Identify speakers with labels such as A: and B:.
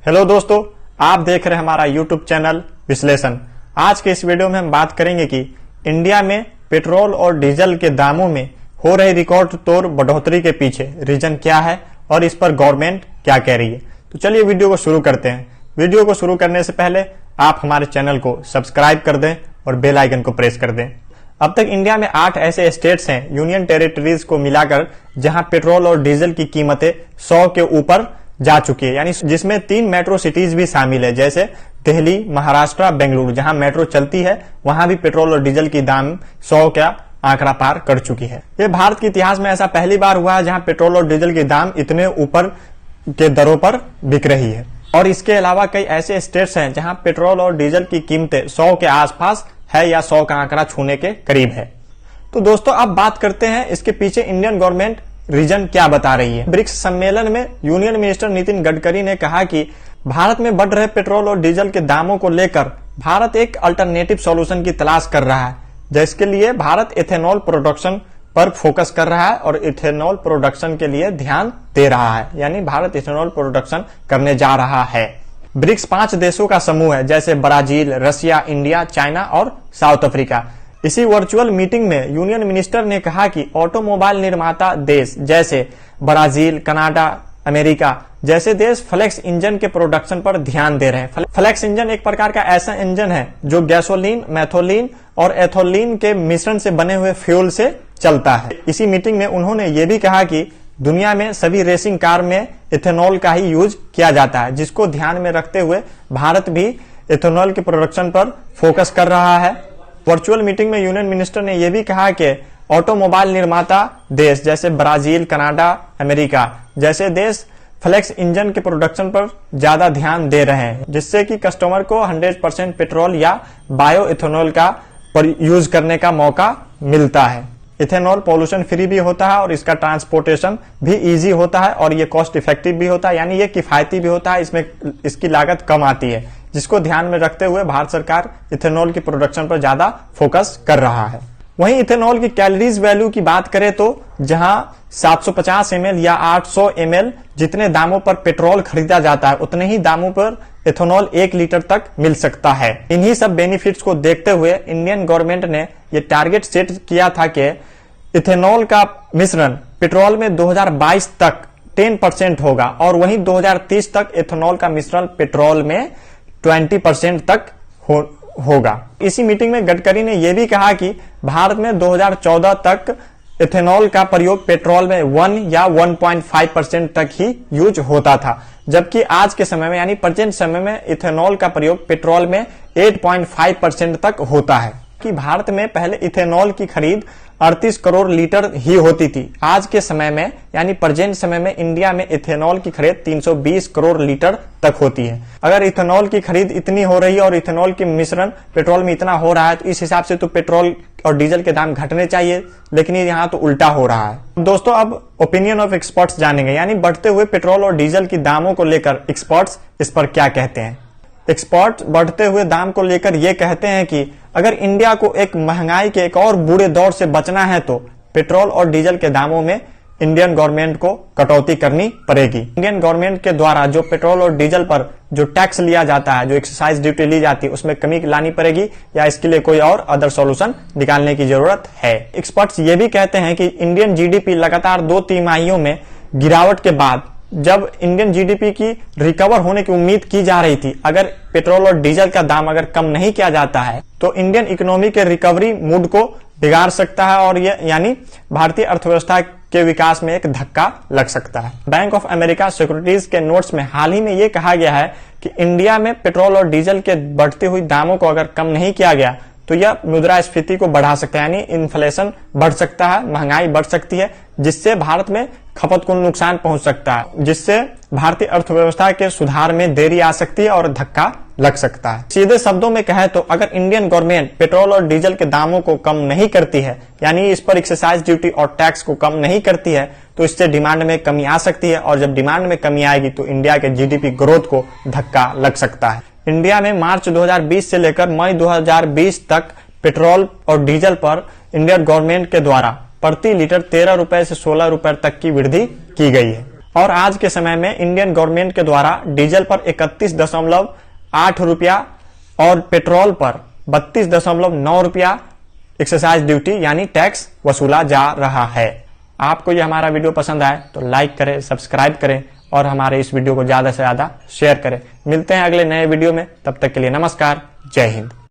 A: Hello दोस्तों, आप देख रहे हैं हमारा यूट्यूब चैनल विश्लेषण। आज के इस वीडियो में हम बात करेंगे कि इंडिया में पेट्रोल और डीजल के दामों में हो रही रिकॉर्ड तोड़ बढ़ोतरी के पीछे रीजन क्या है और इस पर गवर्नमेंट क्या कह रही है। तो चलिए वीडियो को शुरू करते हैं। वीडियो को शुरू करने से पहले आप हमारे चैनल को सब्सक्राइब कर दें और बेल आइकन को प्रेस कर दें। अब तक इंडिया में 8 ऐसे स्टेट्स हैं, यूनियन टेरिटरीज को मिलाकर, जहां पेट्रोल और डीजल की कीमतें 100 के ऊपर जा चुकी है, यानी जिसमें 3 मेट्रो सिटीज भी शामिल है, जैसे दिल्ली, महाराष्ट्र, बेंगलुरु। जहां मेट्रो चलती है वहां भी पेट्रोल और डीजल की दाम 100 का आंकड़ा पार कर चुकी है। ये भारत के इतिहास में ऐसा पहली बार हुआ है जहां पेट्रोल और डीजल की दाम इतने ऊपर के दरों पर बिक रही है। और इसके अलावा कई ऐसे स्टेट्स हैं जहां पेट्रोल और डीजल की कीमतें 100 के आसपास है या 100 का आंकड़ा छूने के करीब है। तो दोस्तों, अब बात करते हैं इसके पीछे इंडियन गवर्नमेंट रीजन क्या बता रही है। ब्रिक्स सम्मेलन में यूनियन मिनिस्टर नितिन गडकरी ने कहा कि भारत में बढ़ रहे पेट्रोल और डीजल के दामों को लेकर भारत एक अल्टरनेटिव सॉल्यूशन की तलाश कर रहा है, जिसके लिए भारत इथेनॉल प्रोडक्शन पर फोकस कर रहा है और इथेनॉल प्रोडक्शन के लिए ध्यान दे रहा है, यानी भारत इथेनॉल प्रोडक्शन करने जा रहा है। ब्रिक्स 5 देशों का समूह है, जैसे ब्राजील, रशिया, इंडिया, चाइना और साउथ अफ्रीका। इसी वर्चुअल मीटिंग में यूनियन मिनिस्टर ने कहा कि ऑटोमोबाइल निर्माता देश जैसे ब्राजील, कनाडा, अमेरिका जैसे देश फ्लेक्स इंजन के प्रोडक्शन पर ध्यान दे रहे हैं। फ्लेक्स इंजन एक प्रकार का ऐसा इंजन है जो गैसोलीन, मैथोलीन और एथोलीन के मिश्रण से बने हुए फ्यूल से चलता है। इसी मीटिंग में उन्होंने ये भी कहा कि दुनिया में सभी रेसिंग कार में इथेनॉल का ही यूज किया जाता है, जिसको ध्यान में रखते हुए भारत भी इथेनॉल के प्रोडक्शन पर फोकस कर रहा है। वर्चुअल मीटिंग में यूनियन मिनिस्टर ने यह भी कहा कि ऑटोमोबाइल निर्माता देश जैसे ब्राजील, कनाडा, अमेरिका जैसे देश फ्लेक्स इंजन के प्रोडक्शन पर ज्यादा ध्यान दे रहे हैं, जिससे कि कस्टमर को 100% पेट्रोल या बायो इथेनॉल का यूज करने का मौका मिलता है। इथेनॉल पॉल्यूशन फ्री भी होता है और इसका ट्रांसपोर्टेशन भी इजी होता है और ये कॉस्ट इफेक्टिव भी होता है, यानी ये किफायती भी होता है, इसमें इसकी लागत कम आती है, जिसको ध्यान में रखते हुए भारत सरकार इथेनॉल की प्रोडक्शन पर ज्यादा फोकस कर रहा है। वहीं इथेनॉल की कैलोरीज वैल्यू की बात करें तो जहां 750 ml या 800 ml जितने दामों पर पेट्रोल खरीदा जाता है, उतने ही दामों पर इथेनॉल 1 लीटर तक मिल सकता है। इन्हीं सब बेनिफिट्स को देखते हुए इंडियन गवर्नमेंट ने यह टारगेट सेट किया था कि इथेनॉल का मिश्रण पेट्रोल में 2022 तक 10% होगा और वहीं 2030 तक इथेनॉल का मिश्रण पेट्रोल में 20% तक होगा। इसी मीटिंग में गडकरी ने यह भी कहा कि भारत में 2014 तक इथेनॉल का प्रयोग पेट्रोल में 1 या 1.5% तक ही यूज होता था, जबकि आज के समय में यानी प्रेजेंट समय में इथेनॉल का प्रयोग पेट्रोल में 8.5% तक होता है। कि भारत में पहले इथेनॉल की खरीद 38 करोड़ लीटर ही होती थी। आज के समय में यानी प्रेजेंट समय में इंडिया में इथेनॉल की खरीद 320 करोड़ लीटर तक होती है। अगर इथेनॉल की खरीद इतनी हो रही है और इथेनॉल के मिश्रण पेट्रोल में इतना हो रहा है, तो इस हिसाब से तो पेट्रोल और डीजल के दाम घटने चाहिए, लेकिन यहाँ तो उल्टा हो रहा है। दोस्तों, अब ओपिनियन ऑफ एक्सपर्ट्स जानेंगे, यानी बढ़ते हुए पेट्रोल और डीजल की दामों को लेकर एक्सपर्ट्स इस पर क्या कहते हैं। एक्सपर्ट बढ़ते हुए दाम को लेकर यह कहते हैं कि अगर इंडिया को एक महंगाई के एक और बुरे दौर से बचना है तो पेट्रोल और डीजल के दामों में इंडियन गवर्नमेंट को कटौती करनी पड़ेगी। इंडियन गवर्नमेंट के द्वारा जो पेट्रोल और डीजल पर जो टैक्स लिया जाता है, जो एक्साइज ड्यूटी ली जाती है, उसमें कमी लानी पड़ेगी या इसके लिए कोई और अदर सॉल्यूशन निकालने की जरूरत है। एक्सपर्ट्स ये भी कहते हैं कि इंडियन जीडीपी लगातार 2 तिमाहियों में गिरावट के बाद जब इंडियन जीडीपी की रिकवर होने की उम्मीद की जा रही थी, अगर पेट्रोल और डीजल का दाम अगर कम नहीं किया जाता है तो इंडियन इकोनॉमी के रिकवरी मूड को बिगाड़ सकता है और ये यानी भारतीय अर्थव्यवस्था के विकास में एक धक्का लग सकता है। बैंक ऑफ अमेरिका सिक्योरिटीज के नोट्स में हाल ही में ये कहा गया है कि इंडिया में पेट्रोल और डीजल के बढ़ती हुई दामों को अगर कम नहीं किया गया तो यह मुद्रास्फीति को बढ़ा सकता है, यानी इन्फ्लेशन बढ़ सकता है, महंगाई बढ़ सकती है, जिससे भारत में खपत को नुकसान पहुंच सकता है, जिससे भारतीय अर्थव्यवस्था के सुधार में देरी आ सकती है और धक्का लग सकता है। सीधे शब्दों में कहे तो अगर इंडियन गवर्नमेंट पेट्रोल और डीजल के दामों को कम नहीं करती है, यानी इस पर एक्साइज ड्यूटी और टैक्स को कम नहीं करती है, तो इससे डिमांड में कमी आ सकती है और जब डिमांड में कमी आएगी तो इंडिया के जीडीपी ग्रोथ को धक्का लग सकता है। इंडिया में मार्च 2020 से लेकर मई 2020 तक पेट्रोल और डीजल पर इंडियन गवर्नमेंट के द्वारा प्रति लीटर 13 रुपए से 16 रुपए तक की वृद्धि की गई है। और आज के समय में इंडियन गवर्नमेंट के द्वारा डीजल पर 31.8 रुपया और पेट्रोल पर 32.9 रुपया एक्साइज ड्यूटी यानी टैक्स वसूला जा रहा है। आपको यह हमारा वीडियो पसंद आए तो लाइक करें, सब्सक्राइब करें और हमारे इस वीडियो को ज्यादा से ज्यादा शेयर करें। मिलते हैं अगले नए वीडियो में, तब तक के लिए नमस्कार, जय हिंद।